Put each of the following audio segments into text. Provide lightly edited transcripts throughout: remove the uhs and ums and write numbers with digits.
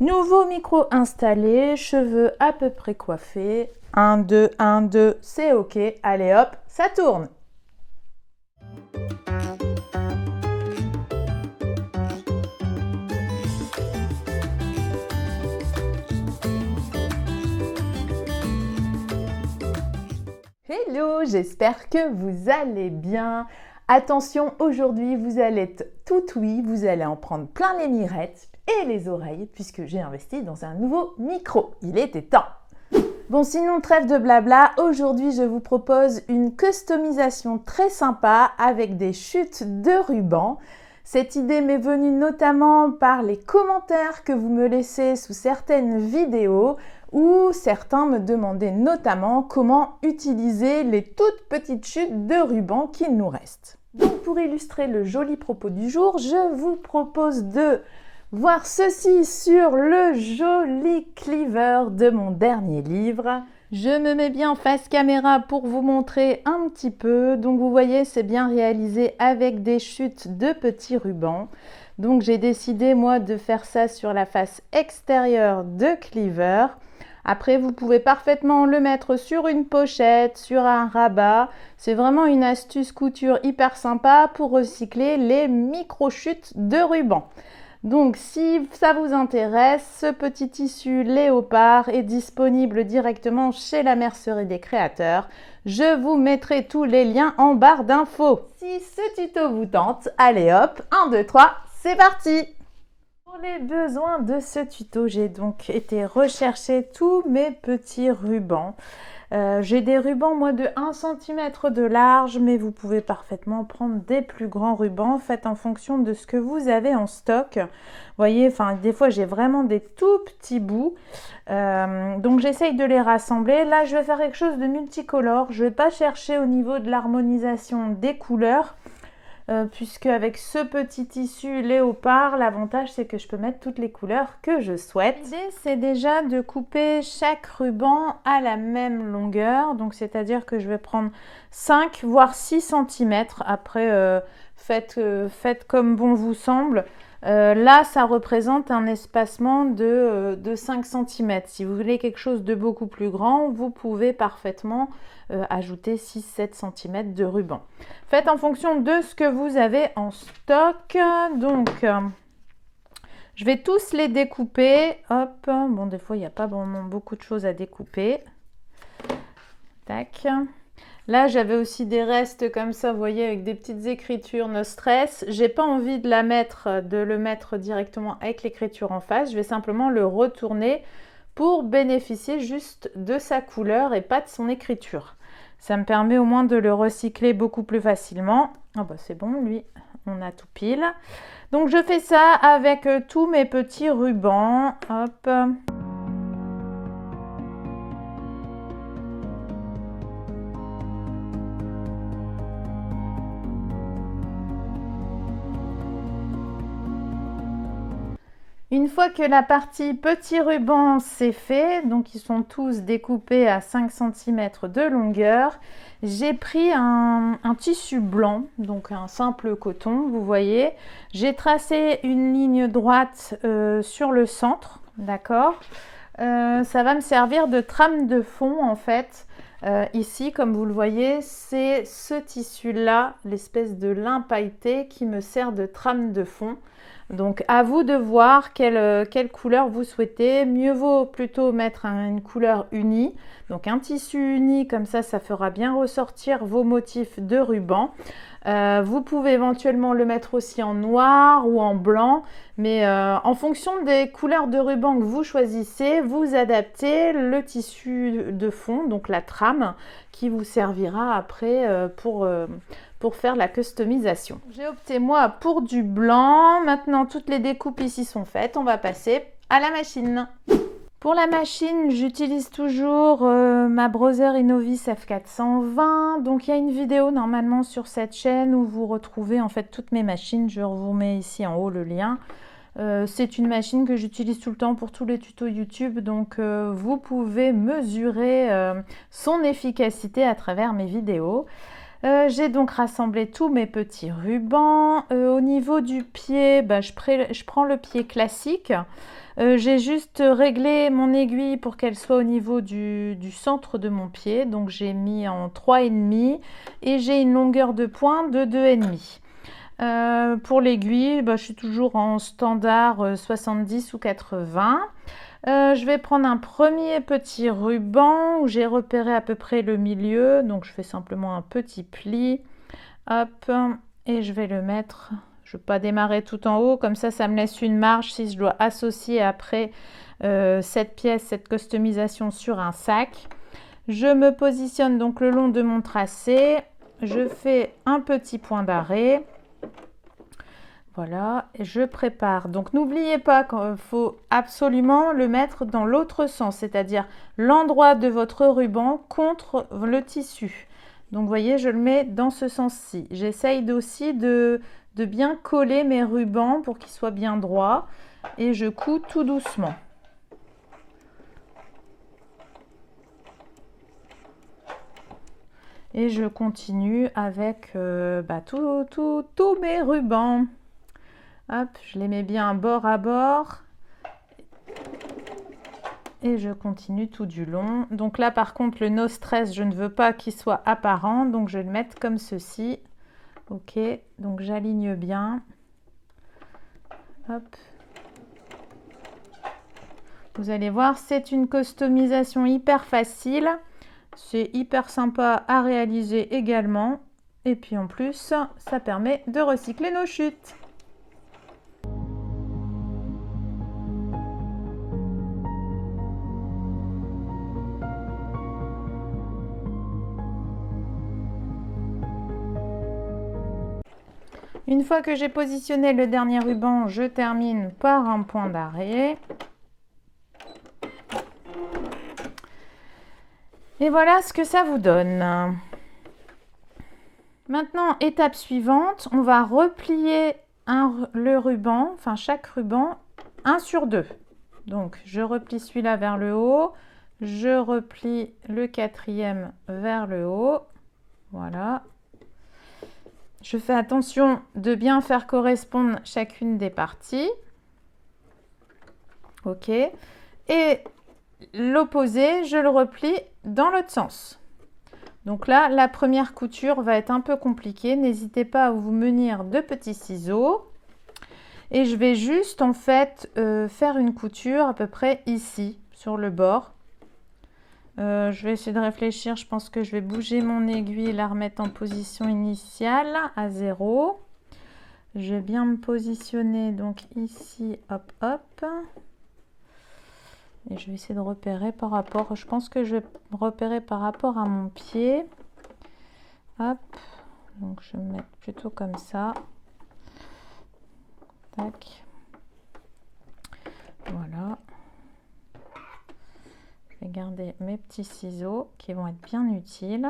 Nouveau micro installé, cheveux à peu près coiffés. 1, 2, 1, 2, c'est ok. Allez hop, ça tourne. Hello, j'espère que vous allez bien. Attention, aujourd'hui vous allez être tout oui, vous allez en prendre plein les mirettes et les oreilles puisque j'ai investi dans un nouveau micro. Il était temps. Bon, sinon trêve de blabla, aujourd'hui je vous propose une customisation très sympa avec des chutes de ruban. Cette idée m'est venue notamment par les commentaires que vous me laissez sous certaines vidéos où certains me demandaient notamment comment utiliser les toutes petites chutes de ruban qu'il nous reste. Donc pour illustrer le joli propos du jour, je vous propose de voir ceci sur le joli cleaver de mon dernier livre. Je me mets bien en face caméra pour vous montrer un petit peu. Donc vous voyez, c'est bien réalisé avec des chutes de petits rubans. Donc j'ai décidé moi de faire ça sur la face extérieure de cleaver. Après, vous pouvez parfaitement le mettre sur une pochette, sur un rabat. C'est vraiment une astuce couture hyper sympa pour recycler les micro-chutes de ruban. Donc, si ça vous intéresse, ce petit tissu léopard est disponible directement chez la Mercerie des Créateurs. Je vous mettrai tous les liens en barre d'infos. Si ce tuto vous tente, allez hop, 1, 2, 3, c'est parti! Pour les besoins de ce tuto, j'ai donc été rechercher tous mes petits rubans. J'ai des rubans moi de 1 cm de large, mais vous pouvez parfaitement prendre des plus grands rubans. Faites en fonction de ce que vous avez en stock. Vous voyez, enfin des fois j'ai vraiment des tout petits bouts. Donc j'essaye de les rassembler. Là je vais faire quelque chose de multicolore. Je ne vais pas chercher au niveau de l'harmonisation des couleurs. Puisque avec ce petit tissu léopard, l'avantage c'est que je peux mettre toutes les couleurs que je souhaite. L'idée c'est déjà de couper chaque ruban à la même longueur, donc c'est-à-dire que je vais prendre 5 voire 6 cm. Après faites comme bon vous semble. Là ça représente un espacement de 5 cm. Si vous voulez quelque chose de beaucoup plus grand, vous pouvez parfaitement ajouter 6-7 cm de ruban. Faites en fonction de ce que vous avez en stock. Donc je vais tous les découper. Hop, bon des fois il n'y a pas vraiment beaucoup de choses à découper. Tac. Là, j'avais aussi des restes comme ça, vous voyez, avec des petites écritures, no stress. J'ai pas envie de le mettre directement avec l'écriture en face. Je vais simplement le retourner pour bénéficier juste de sa couleur et pas de son écriture. Ça me permet au moins de le recycler beaucoup plus facilement. Ah bah c'est bon, lui, on a tout pile. Donc je fais ça avec tous mes petits rubans. Hop. Une fois que la partie petit ruban c'est fait, donc ils sont tous découpés à 5 cm de longueur, j'ai pris un tissu blanc, donc un simple coton, vous voyez. J'ai tracé une ligne droite sur le centre, d'accord. Ça va me servir de trame de fond en fait. Ici, comme vous le voyez, c'est ce tissu-là, l'espèce de lin pailleté qui me sert de trame de fond. Donc à vous de voir quelle couleur vous souhaitez. Mieux vaut plutôt mettre une couleur unie. Donc un tissu uni, comme ça fera bien ressortir vos motifs de ruban. Vous pouvez éventuellement le mettre aussi en noir ou en blanc. Mais en fonction des couleurs de ruban que vous choisissez, vous adaptez le tissu de fond, donc la trame, qui vous servira après pour faire la customisation. J'ai opté moi pour du blanc. Maintenant toutes les découpes ici sont faites. On va passer à la machine. Pour la machine, j'utilise toujours ma Brother Innovis F420. Donc il y a une vidéo normalement sur cette chaîne où vous retrouvez en fait toutes mes machines. Je vous mets ici en haut le lien. C'est une machine que j'utilise tout le temps pour tous les tutos YouTube, donc vous pouvez mesurer son efficacité à travers mes vidéos. J'ai donc rassemblé tous mes petits rubans. Au niveau du pied, je prends le pied classique. J'ai juste réglé mon aiguille pour qu'elle soit au niveau du centre de mon pied. Donc j'ai mis en 3,5 et j'ai une longueur de pointe de 2,5. Pour l'aiguille, je suis toujours en standard 70 ou 80. Je vais prendre un premier petit ruban où j'ai repéré à peu près le milieu. Donc je fais simplement un petit pli. Hop, et je vais le mettre. Je ne veux pas démarrer tout en haut. Comme ça me laisse une marge si je dois associer après cette pièce, cette customisation sur un sac. Je me positionne donc le long de mon tracé. Je fais un petit point d'arrêt. Voilà, je prépare. Donc n'oubliez pas qu'il faut absolument le mettre dans l'autre sens, c'est-à-dire l'endroit de votre ruban contre le tissu. Donc vous voyez, je le mets dans ce sens-ci. J'essaye aussi de bien coller mes rubans pour qu'ils soient bien droits et je couds tout doucement. Et je continue avec tous mes rubans. Hop, je les mets bien bord à bord. Et je continue tout du long. Donc là, par contre, le no stress, je ne veux pas qu'il soit apparent. Donc, je vais le mettre comme ceci. Ok, donc j'aligne bien. Hop. Vous allez voir, c'est une customisation hyper facile. C'est hyper sympa à réaliser également. Et puis en plus, ça permet de recycler nos chutes. Une fois que j'ai positionné le dernier ruban, je termine par un point d'arrêt. Et voilà ce que ça vous donne. Maintenant, étape suivante, on va replier le ruban, enfin chaque ruban, 1 sur 2. Donc, je replie celui-là vers le haut, je replie le quatrième vers le haut. Voilà. Je fais attention de bien faire correspondre chacune des parties. Ok. Et l'opposé, je le replie dans l'autre sens. Donc là, la première couture va être un peu compliquée. N'hésitez pas à vous munir de petits ciseaux. Et je vais juste en fait faire une couture à peu près ici, sur le bord. Je vais essayer de réfléchir. Je pense que je vais bouger mon aiguille et la remettre en position initiale à 0. Je vais bien me positionner donc ici, hop, hop. Et je vais essayer de repérer par rapport, je pense que je vais repérer par rapport à mon pied. Hop, donc je vais me mettre plutôt comme ça. Tac. Voilà. Je vais garder mes petits ciseaux qui vont être bien utiles.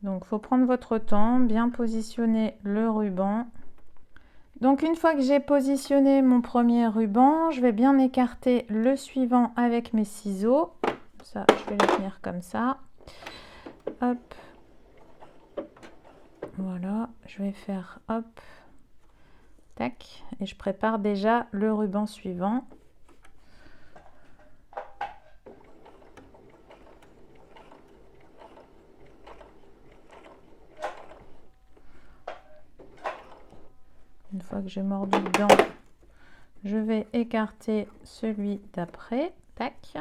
Donc, il faut prendre votre temps, bien positionner le ruban. Donc, une fois que j'ai positionné mon premier ruban, je vais bien écarter le suivant avec mes ciseaux. Ça, je vais le tenir comme ça. Hop. Voilà, je vais faire hop. Tac. Et je prépare déjà le ruban suivant. Une fois que j'ai mordu dedans, je vais écarter celui d'après. Tac.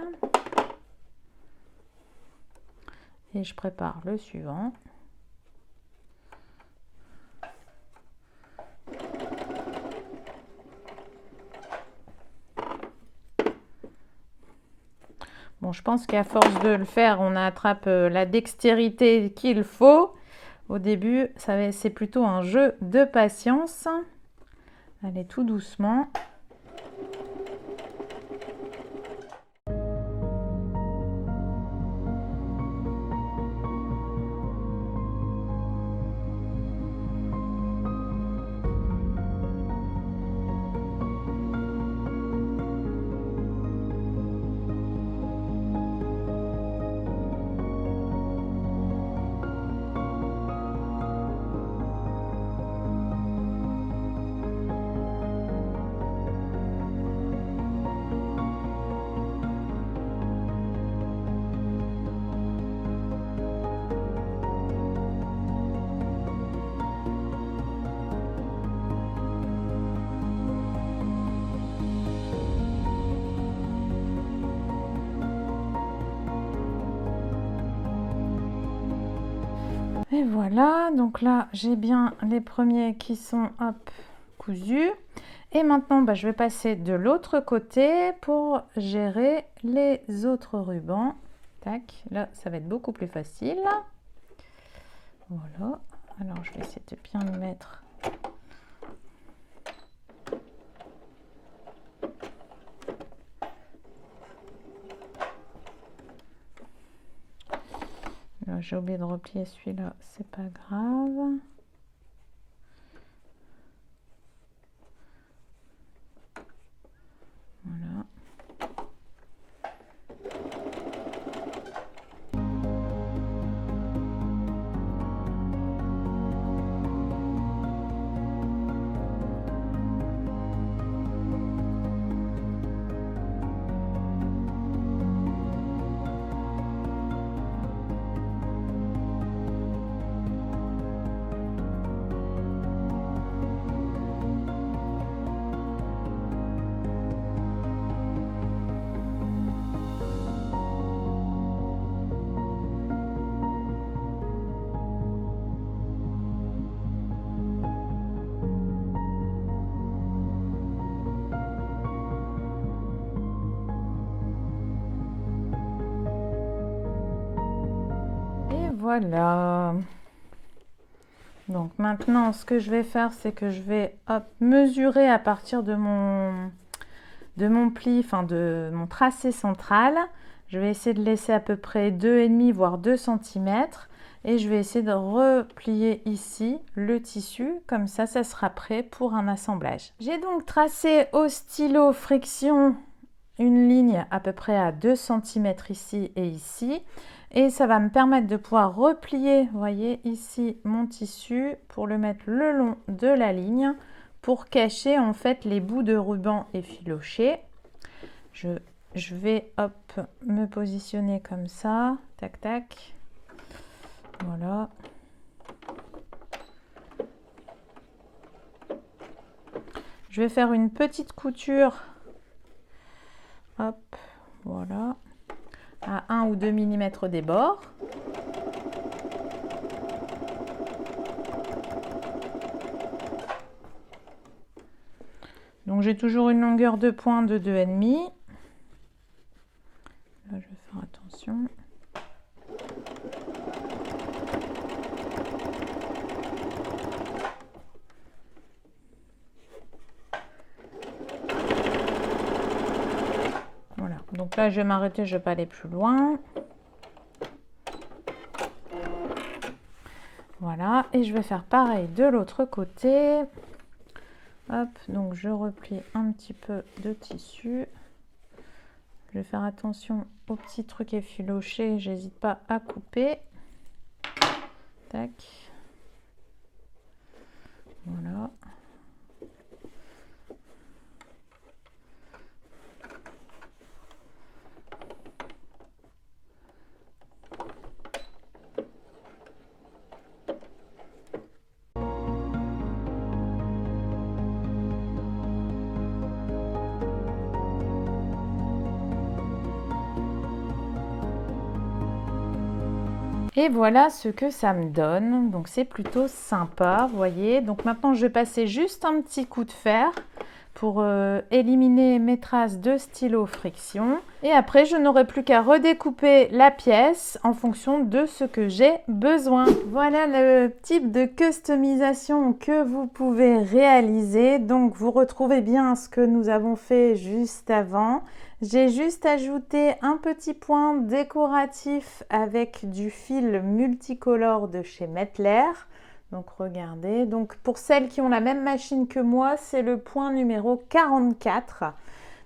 Et je prépare le suivant. Bon, je pense qu'à force de le faire, on attrape la dextérité qu'il faut. Au début, c'est plutôt un jeu de patience. Allez, tout doucement. Et voilà, donc là j'ai bien les premiers qui sont hop, cousus. Et maintenant je vais passer de l'autre côté pour gérer les autres rubans. Tac, là ça va être beaucoup plus facile. Voilà, alors je vais essayer de bien le mettre. J'ai oublié de replier celui-là, c'est pas grave. Voilà. Voilà. Donc maintenant, ce que je vais faire, c'est que je vais mesurer à partir de mon pli, enfin de mon tracé central. Je vais essayer de laisser à peu près 2,5 voire 2 cm. Et je vais essayer de replier ici le tissu. Comme ça sera prêt pour un assemblage. J'ai donc tracé au stylo friction une ligne à peu près à 2 cm ici et ici. Et ça va me permettre de pouvoir replier, vous voyez, ici mon tissu pour le mettre le long de la ligne pour cacher en fait les bouts de ruban effilochés. Je vais me positionner comme ça, tac tac, voilà. Je vais faire une petite couture, hop, voilà, à 1 ou 2 mm des bords. Donc j'ai toujours une longueur de pointe de 2,5. Là je vais faire attention. Voilà, donc là je vais m'arrêter, je ne vais pas aller plus loin. Voilà, et je vais faire pareil de l'autre côté. Hop, donc je replie un petit peu de tissu. Je vais faire attention aux petits trucs effilochés, j'hésite pas à couper. Tac. Voilà. Et voilà ce que ça me donne, donc c'est plutôt sympa, vous voyez. Donc maintenant je vais passer juste un petit coup de fer pour éliminer mes traces de stylo friction. Et après je n'aurai plus qu'à redécouper la pièce en fonction de ce que j'ai besoin. Voilà le type de customisation que vous pouvez réaliser. Donc vous retrouvez bien ce que nous avons fait juste avant. J'ai juste ajouté un petit point décoratif avec du fil multicolore de chez Mettler. Donc regardez, donc pour celles qui ont la même machine que moi, c'est le point numéro 44.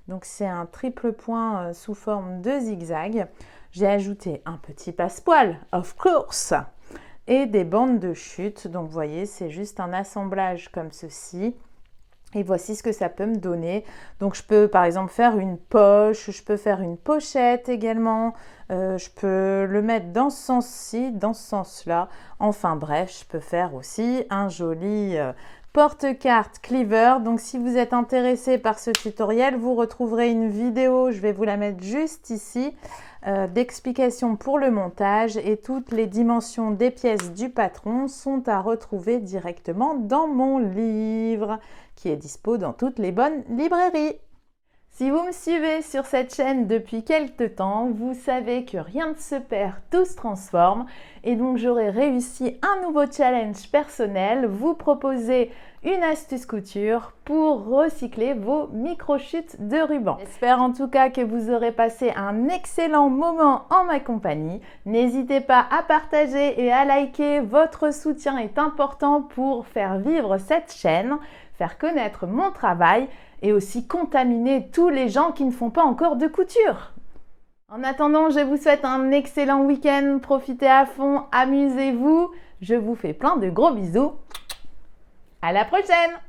Donc c'est un triple point sous forme de zigzag. J'ai ajouté un petit passepoil, of course, et des bandes de chute. Donc vous voyez, c'est juste un assemblage comme ceci. Et voici ce que ça peut me donner. Donc je peux par exemple faire une poche, je peux faire une pochette également, je peux le mettre dans ce sens-ci, dans ce sens-là. Enfin bref, je peux faire aussi un joli porte-carte Cleaver. Donc si vous êtes intéressé par ce tutoriel, vous retrouverez une vidéo, je vais vous la mettre juste ici, d'explication pour le montage, et toutes les dimensions des pièces du patron sont à retrouver directement dans mon livre qui est dispo dans toutes les bonnes librairies. Si vous me suivez sur cette chaîne depuis quelques temps, vous savez que rien ne se perd, tout se transforme, et donc j'aurai réussi un nouveau challenge personnel, vous proposer une astuce couture pour recycler vos micro-chutes de ruban. J'espère en tout cas que vous aurez passé un excellent moment en ma compagnie. N'hésitez pas à partager et à liker, votre soutien est important pour faire vivre cette chaîne, faire connaître mon travail et aussi contaminer tous les gens qui ne font pas encore de couture. En attendant, je vous souhaite un excellent week-end, profitez à fond, amusez-vous, je vous fais plein de gros bisous. À la prochaine!